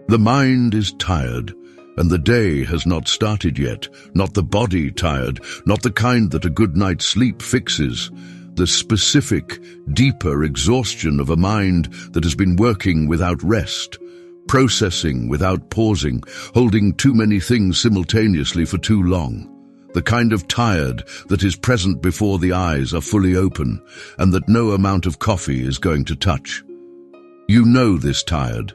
The mind is tired, and the day has not started yet. Not the body tired, not the kind that a good night's sleep fixes. The specific, deeper exhaustion of a mind that has been working without rest, processing without pausing, holding too many things simultaneously for too long. The kind of tired that is present before the eyes are fully open, and that no amount of coffee is going to touch. You know this tired.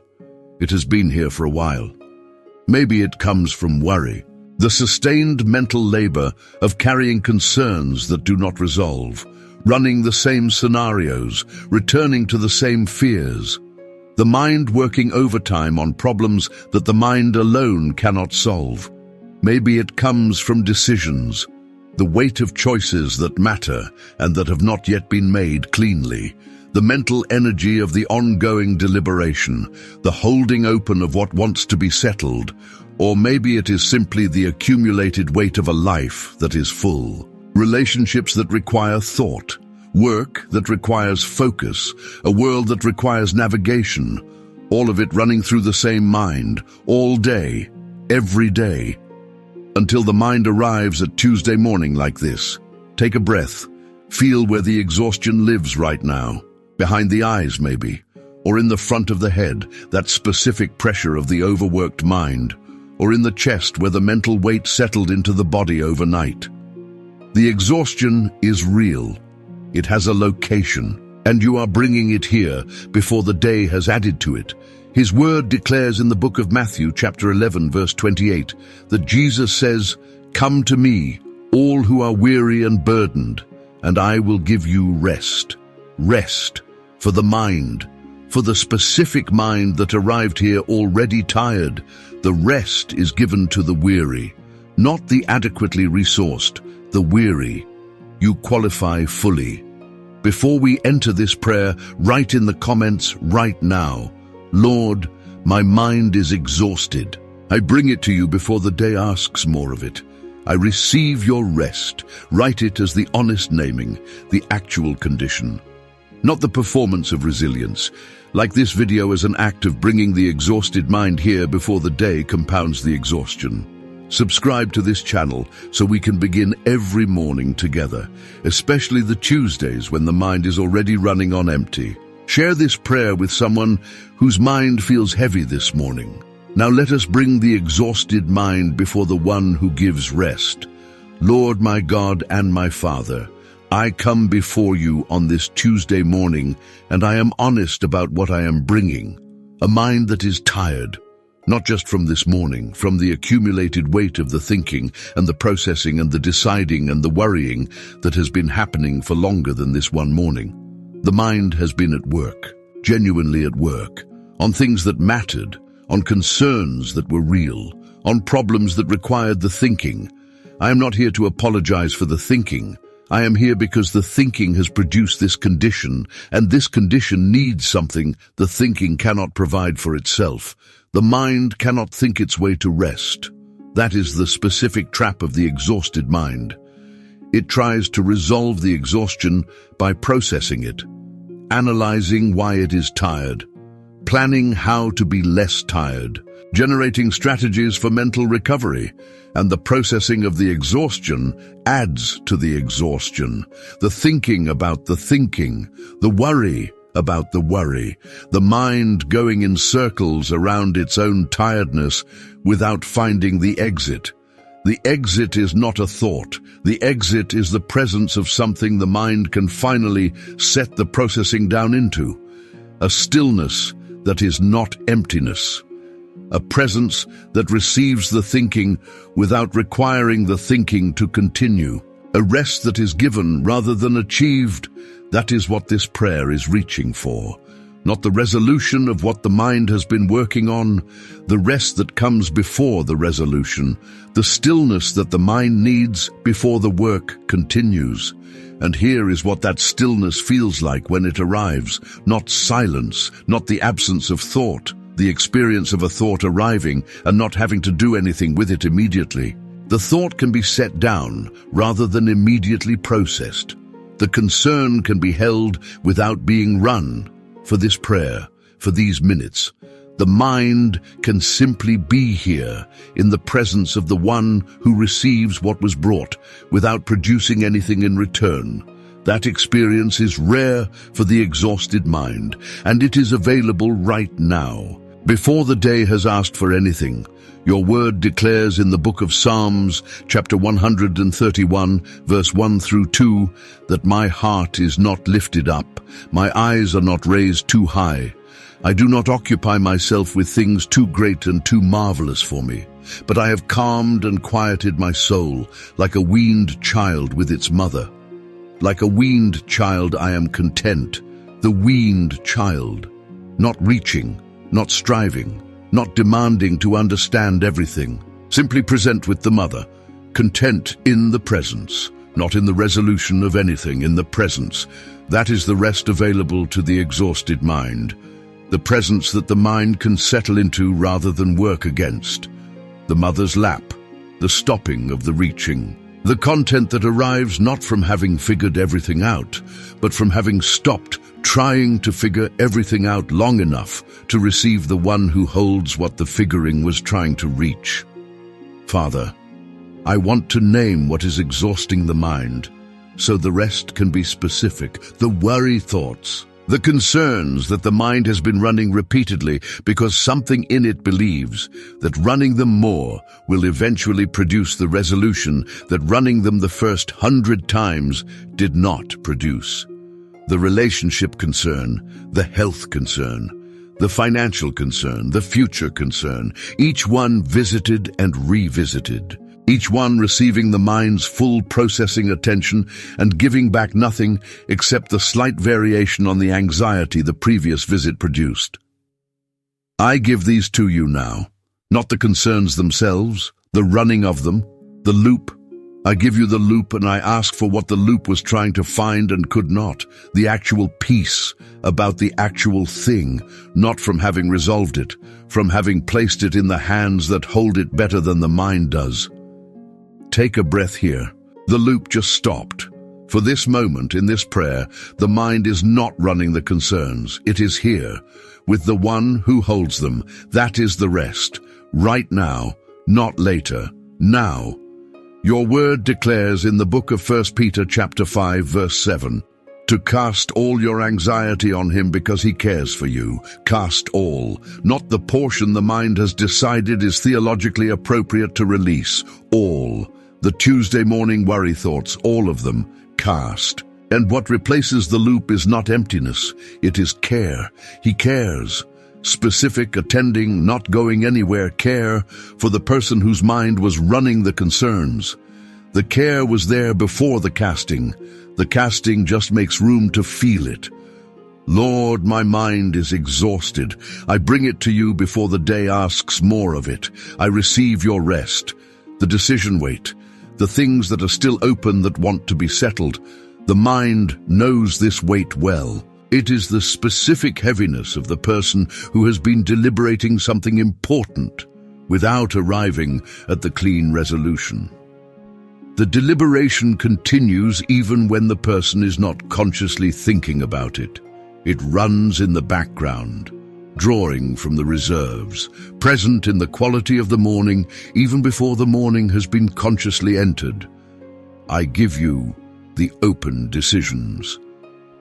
It has been here for a while. Maybe it comes from worry, the sustained mental labor of carrying concerns that do not resolve, running the same scenarios, returning to the same fears. The mind working overtime on problems that the mind alone cannot solve. Maybe it comes from decisions, the weight of choices that matter and that have not yet been made cleanly. The mental energy of the ongoing deliberation, the holding open of what wants to be settled, or maybe it is simply the accumulated weight of a life that is full. Relationships that require thought, work that requires focus, a world that requires navigation, all of it running through the same mind, all day, every day, until the mind arrives at Tuesday morning like this. Take a breath, feel where the exhaustion lives right now. Behind the eyes, maybe, or in the front of the head, that specific pressure of the overworked mind, or in the chest where the mental weight settled into the body overnight. The exhaustion is real. It has a location, and you are bringing it here before the day has added to it. His word declares in the book of Matthew, chapter 11, verse 28, that Jesus says, "Come to me, all who are weary and burdened, and I will give you rest." Rest for the mind, for the specific mind that arrived here already tired. The rest is given to the weary, not the adequately resourced, the weary. You qualify fully. Before we enter this prayer, write in the comments right now, "Lord, my mind is exhausted. I bring it to you before the day asks more of it. I receive your rest." Write it as the honest naming, the actual condition, not the performance of resilience. Like this video as an act of bringing the exhausted mind here before the day compounds the exhaustion. Subscribe to this channel so we can begin every morning together, especially the Tuesdays when the mind is already running on empty. Share this prayer with someone whose mind feels heavy this morning. Now let us bring the exhausted mind before the one who gives rest. Lord, my God and my Father, I come before you on this Tuesday morning, and I am honest about what I am bringing. A mind that is tired, not just from this morning, from the accumulated weight of the thinking and the processing and the deciding and the worrying that has been happening for longer than this one morning. The mind has been at work, genuinely at work, on things that mattered, on concerns that were real, on problems that required the thinking. I am not here to apologize for the thinking. I am here because the thinking has produced this condition, and this condition needs something the thinking cannot provide for itself. The mind cannot think its way to rest. That is the specific trap of the exhausted mind. It tries to resolve the exhaustion by processing it, analyzing why it is tired, planning how to be less tired, generating strategies for mental recovery, and the processing of the exhaustion adds to the exhaustion. The thinking about the thinking, the worry about the worry, the mind going in circles around its own tiredness without finding the exit. The exit is not a thought. The exit is the presence of something the mind can finally set the processing down into. A stillness that is not emptiness. A presence that receives the thinking without requiring the thinking to continue. A rest that is given rather than achieved. That is what this prayer is reaching for. Not the resolution of what the mind has been working on, the rest that comes before the resolution, the stillness that the mind needs before the work continues. And here is what that stillness feels like when it arrives. Not silence, not the absence of thought, the experience of a thought arriving and not having to do anything with it immediately. The thought can be set down rather than immediately processed. The concern can be held without being run. For this prayer, for these minutes, The mind can simply be here in the presence of the one who receives what was brought without producing anything in return. That experience is rare for the exhausted mind, and it is available right now. Before the day has asked for anything, your word declares in the book of Psalms, chapter 131, verse 1 through 2, that my heart is not lifted up, my eyes are not raised too high. I do not occupy myself with things too great and too marvelous for me, but I have calmed and quieted my soul like a weaned child with its mother. Like a weaned child I am content, the weaned child, not reaching, not striving, not demanding to understand everything. Simply present with the mother, content in the presence, not in the resolution of anything, in the presence. That is the rest available to the exhausted mind. The presence that the mind can settle into rather than work against. The mother's lap, the stopping of the reaching. The content that arrives not from having figured everything out, but from having stopped trying to figure everything out long enough to receive the one who holds what the figuring was trying to reach. Father, I want to name what is exhausting the mind, so the rest can be specific. The worry thoughts, the concerns that the mind has been running repeatedly because something in it believes that running them more will eventually produce the resolution that running them the first 100 times did not produce. The relationship concern, the health concern, the financial concern, the future concern, each one visited and revisited. Each one receiving the mind's full processing attention and giving back nothing except the slight variation on the anxiety the previous visit produced. I give these to you now, not the concerns themselves, the running of them, the loop. I give you the loop, and I ask for what the loop was trying to find and could not, the actual peace about the actual thing, not from having resolved it, from having placed it in the hands that hold it better than the mind does. Take a breath here. The loop just stopped. For this moment, in this prayer, the mind is not running the concerns. It is here, with the one who holds them. That is the rest. Right now, not later. Now. Your word declares in the book of 1 Peter chapter 5, verse 7, to cast all your anxiety on him because he cares for you. Cast all, not the portion the mind has decided is theologically appropriate to release. All. The Tuesday morning worry thoughts, all of them, cast. And what replaces the loop is not emptiness, it is care. He cares. Specific, attending, not going anywhere care for the person whose mind was running the concerns. The care was there before the casting. The casting just makes room to feel it. Lord, my mind is exhausted. I bring it to you before the day asks more of it. I receive your rest. The decision weight. The things that are still open that want to be settled. The mind knows this weight well. It is the specific heaviness of the person who has been deliberating something important without arriving at the clean resolution. The deliberation continues even when the person is not consciously thinking about it. It runs in the background, drawing from the reserves, present in the quality of the morning, even before the morning has been consciously entered. I give you the open decisions,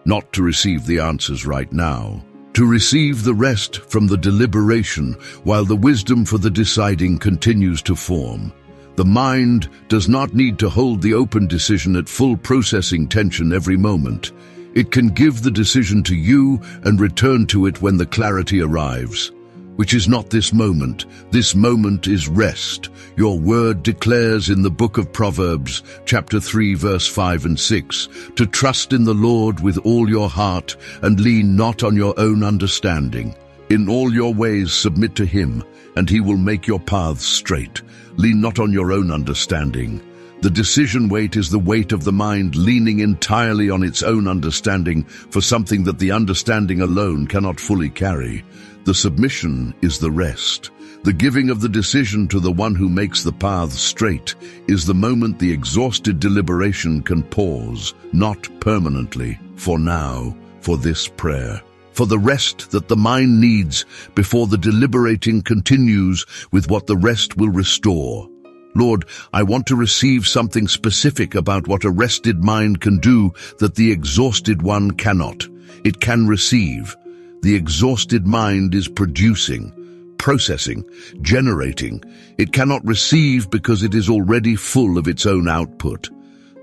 not to receive the answers right now, to receive the rest from the deliberation while the wisdom for the deciding continues to form. The mind does not need to hold the open decision at full processing tension every moment. It can give the decision to you and return to it when the clarity arrives, which is not this moment. This moment is rest. Your word declares in the book of Proverbs, chapter 3, verse 5 and 6, to trust in the Lord with all your heart and lean not on your own understanding. In all your ways submit to him, and he will make your paths straight. Lean not on your own understanding. The decision weight is the weight of the mind leaning entirely on its own understanding for something that the understanding alone cannot fully carry. The submission is the rest. The giving of the decision to the one who makes the paths straight is the moment the exhausted deliberation can pause, not permanently, for now, for this prayer. for the rest that the mind needs before the deliberating continues with what the rest will restore. Lord, I want to receive something specific about what a rested mind can do that the exhausted one cannot. It can receive. The exhausted mind is producing, processing, generating. It cannot receive because it is already full of its own output.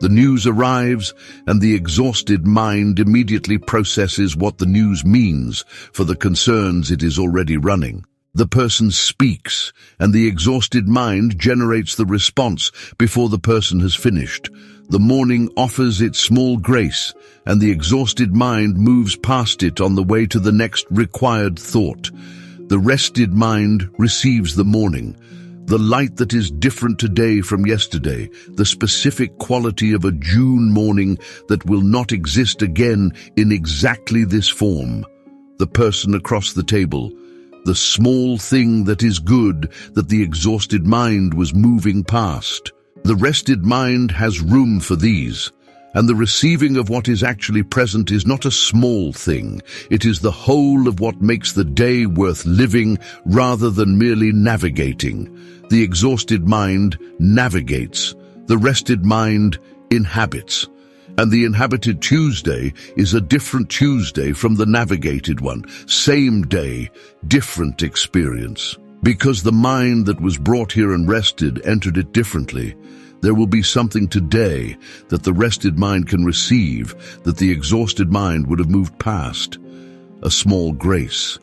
The news arrives, and the exhausted mind immediately processes what the news means for the concerns it is already running. The person speaks, and the exhausted mind generates the response before the person has finished. The morning offers its small grace, and the exhausted mind moves past it on the way to the next required thought. The rested mind receives the morning, the light that is different today from yesterday, the specific quality of a June morning that will not exist again in exactly this form. The person across the table, the small thing that is good that the exhausted mind was moving past. The rested mind has room for these, and the receiving of what is actually present is not a small thing. It is the whole of what makes the day worth living rather than merely navigating. The exhausted mind navigates. The rested mind inhabits. And the inhabited Tuesday is a different Tuesday from the navigated one. Same day, different experience. Because the mind that was brought here and rested entered it differently, there will be something today that the rested mind can receive that the exhausted mind would have moved past. A small grace,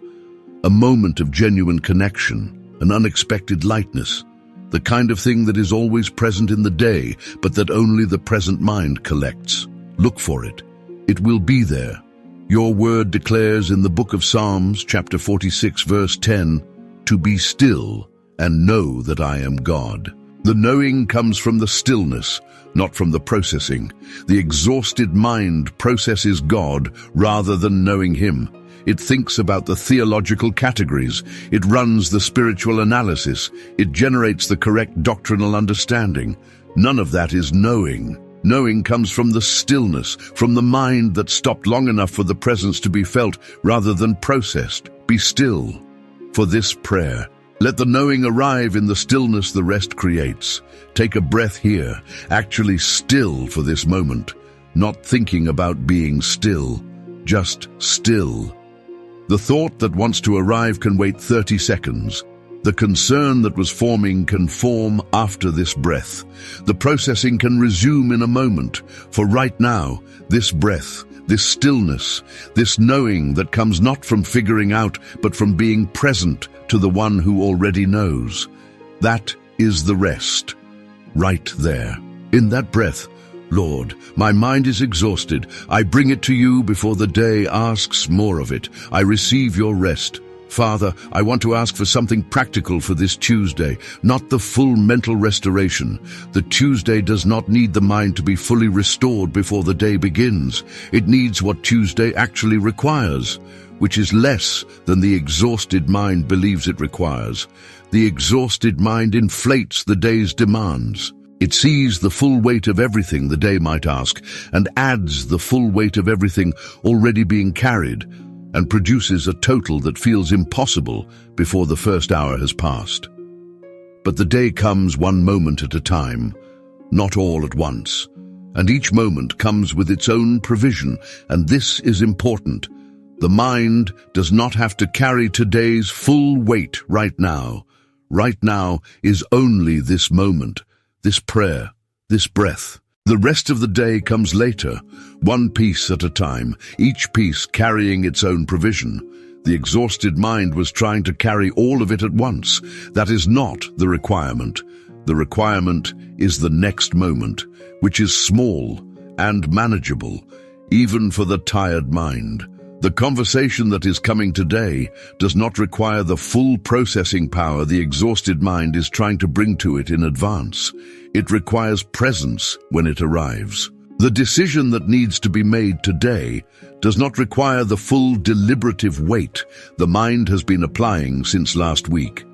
a moment of genuine connection, an unexpected lightness, the kind of thing that is always present in the day, but that only the present mind collects. Look for it. It will be there. Your word declares in the book of Psalms, chapter 46, verse 10, to be still and know that I am God. The knowing comes from the stillness, not from the processing. The exhausted mind processes God rather than knowing Him. It thinks about the theological categories. It runs the spiritual analysis. It generates the correct doctrinal understanding. None of that is knowing. Knowing comes from the stillness, from the mind that stopped long enough for the presence to be felt rather than processed. Be still for this prayer. Let the knowing arrive in the stillness the rest creates. Take a breath here, actually still for this moment, not thinking about being still, just still. The thought that wants to arrive can wait 30 seconds. The concern that was forming can form after this breath. The processing can resume in a moment, for right now, this breath, this stillness, this knowing that comes not from figuring out, but from being present to the one who already knows. That is the rest, right there. In that breath, Lord, my mind is exhausted. I bring it to you before the day asks more of it. I receive your rest. Father, I want to ask for something practical for this Tuesday, not the full mental restoration. The Tuesday does not need the mind to be fully restored before the day begins. It needs what Tuesday actually requires, which is less than the exhausted mind believes it requires. The exhausted mind inflates the day's demands. It sees the full weight of everything the day might ask and adds the full weight of everything already being carried and produces a total that feels impossible before the first hour has passed. But the day comes one moment at a time, not all at once, and each moment comes with its own provision, and this is important. The mind does not have to carry today's full weight right now. Right now is only this moment, this prayer, this breath. The rest of the day comes later, one piece at a time, each piece carrying its own provision. The exhausted mind was trying to carry all of it at once. That is not the requirement. The requirement is the next moment, which is small and manageable, even for the tired mind. The conversation that is coming today does not require the full processing power the exhausted mind is trying to bring to it in advance. It requires presence when it arrives. The decision that needs to be made today does not require the full deliberative weight the mind has been applying since last week.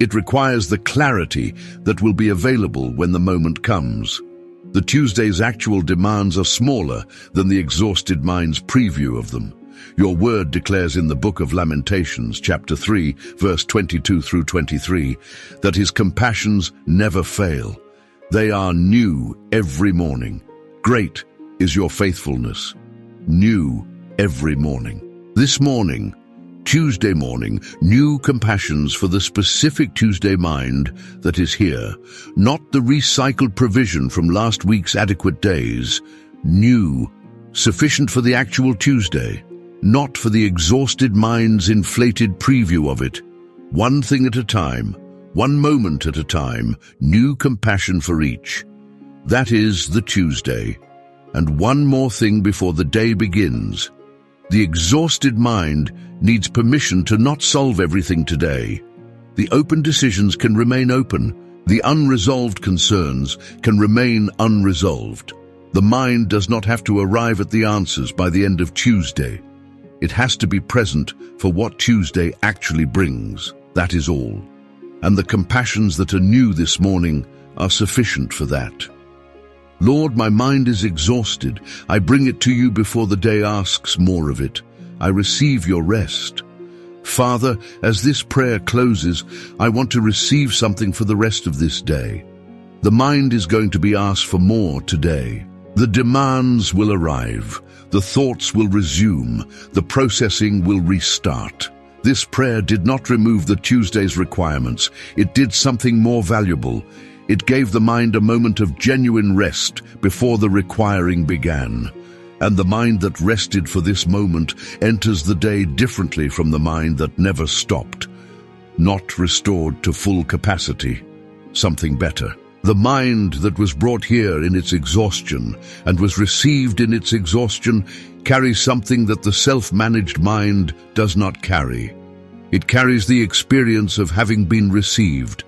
It requires the clarity that will be available when the moment comes. The Tuesday's actual demands are smaller than the exhausted mind's preview of them. Your word declares in the book of Lamentations, chapter 3, verse 22 through 23, that his compassions never fail. They are new every morning. Great is your faithfulness. New every morning. This morning, Tuesday morning, new compassions for the specific Tuesday mind that is here, not the recycled provision from last week's adequate days. New, sufficient for the actual Tuesday, not for the exhausted mind's inflated preview of it. One thing at a time, one moment at a time, new compassion for each. That is the Tuesday. And one more thing before the day begins. The exhausted mind needs permission to not solve everything today. The open decisions can remain open. The unresolved concerns can remain unresolved. The mind does not have to arrive at the answers by the end of Tuesday. It has to be present for what Tuesday actually brings. That is all. And the compassions that are new this morning are sufficient for that. Lord, my mind is exhausted. I bring it to you before the day asks more of it. I receive your rest. Father, as this prayer closes, I want to receive something for the rest of this day. The mind is going to be asked for more today. The demands will arrive. The thoughts will resume. The processing will restart. This prayer did not remove the Tuesday's requirements. It did something more valuable. It gave the mind a moment of genuine rest before the requiring began. And the mind that rested for this moment enters the day differently from the mind that never stopped, not restored to full capacity. Something better. The mind that was brought here in its exhaustion and was received in its exhaustion carries something that the self-managed mind does not carry. It carries the experience of having been received,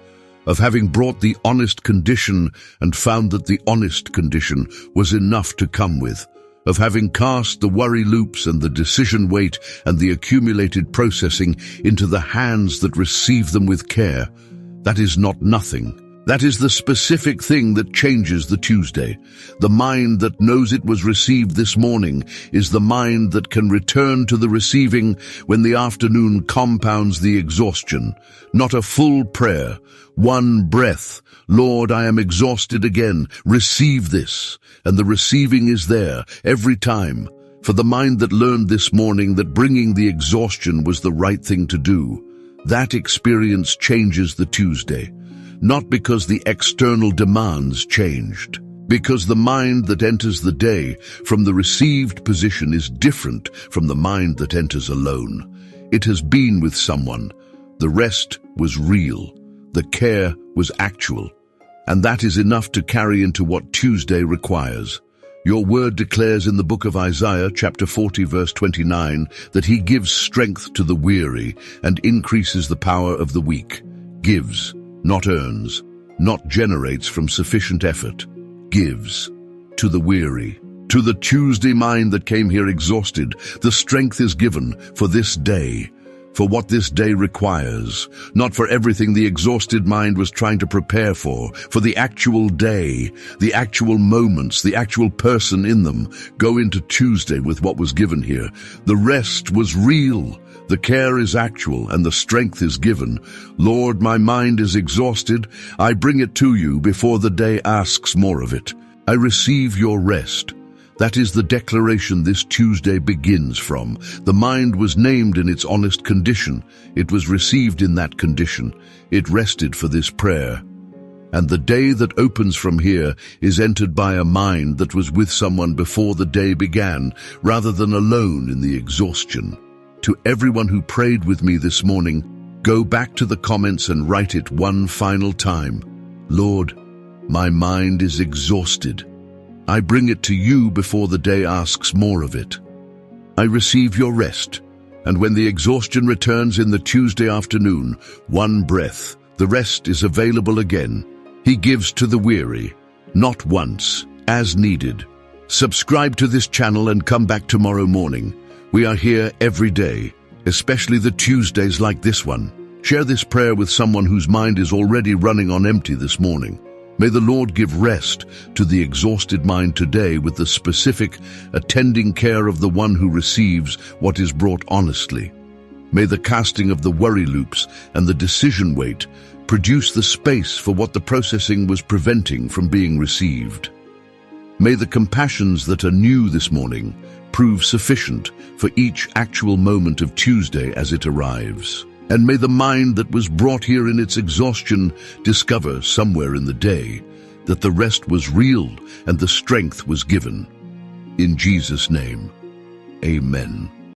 of having brought the honest condition and found that the honest condition was enough to come with, of having cast the worry loops and the decision weight and the accumulated processing into the hands that receive them with care. That is not nothing. That is the specific thing that changes the Tuesday. The mind that knows it was received this morning is the mind that can return to the receiving when the afternoon compounds the exhaustion. Not a full prayer, one breath. Lord, I am exhausted again. Receive this. And the receiving is there every time. For the mind that learned this morning that bringing the exhaustion was the right thing to do, that experience changes the Tuesday. Not because the external demands changed, because the mind that enters the day from the received position is different from the mind that enters alone. It has been with someone. The rest was real. The care was actual. And that is enough to carry into what Tuesday requires. Your word declares in the book of Isaiah, chapter 40, verse 29, that he gives strength to the weary and increases the power of the weak. Gives. Not earns, not generates from sufficient effort, gives to the weary. To the Tuesday mind that came here exhausted, the strength is given for this day, for what this day requires, not for everything the exhausted mind was trying to prepare for the actual day, the actual moments, the actual person in them. Go into Tuesday with what was given here. The rest was real. The care is actual and the strength is given. Lord, my mind is exhausted. I bring it to you before the day asks more of it. I receive your rest. That is the declaration this Tuesday begins from. The mind was named in its honest condition. It was received in that condition. It rested for this prayer. And the day that opens from here is entered by a mind that was with someone before the day began, rather than alone in the exhaustion. To everyone who prayed with me this morning, go back to the comments and write it one final time. Lord, my mind is exhausted. I bring it to you before the day asks more of it. I receive your rest, and when the exhaustion returns in the Tuesday afternoon, one breath, the rest is available again. He gives to the weary, not once, as needed. Subscribe to this channel and come back tomorrow morning. We are here every day, especially the Tuesdays like this one. Share this prayer with someone whose mind is already running on empty this morning. May the Lord give rest to the exhausted mind today with the specific, attending care of the one who receives what is brought honestly. May the casting of the worry loops and the decision weight produce the space for what the processing was preventing from being received. May the compassions that are new this morning prove sufficient for each actual moment of Tuesday as it arrives. And may the mind that was brought here in its exhaustion discover somewhere in the day that the rest was real and the strength was given. In Jesus' name, amen.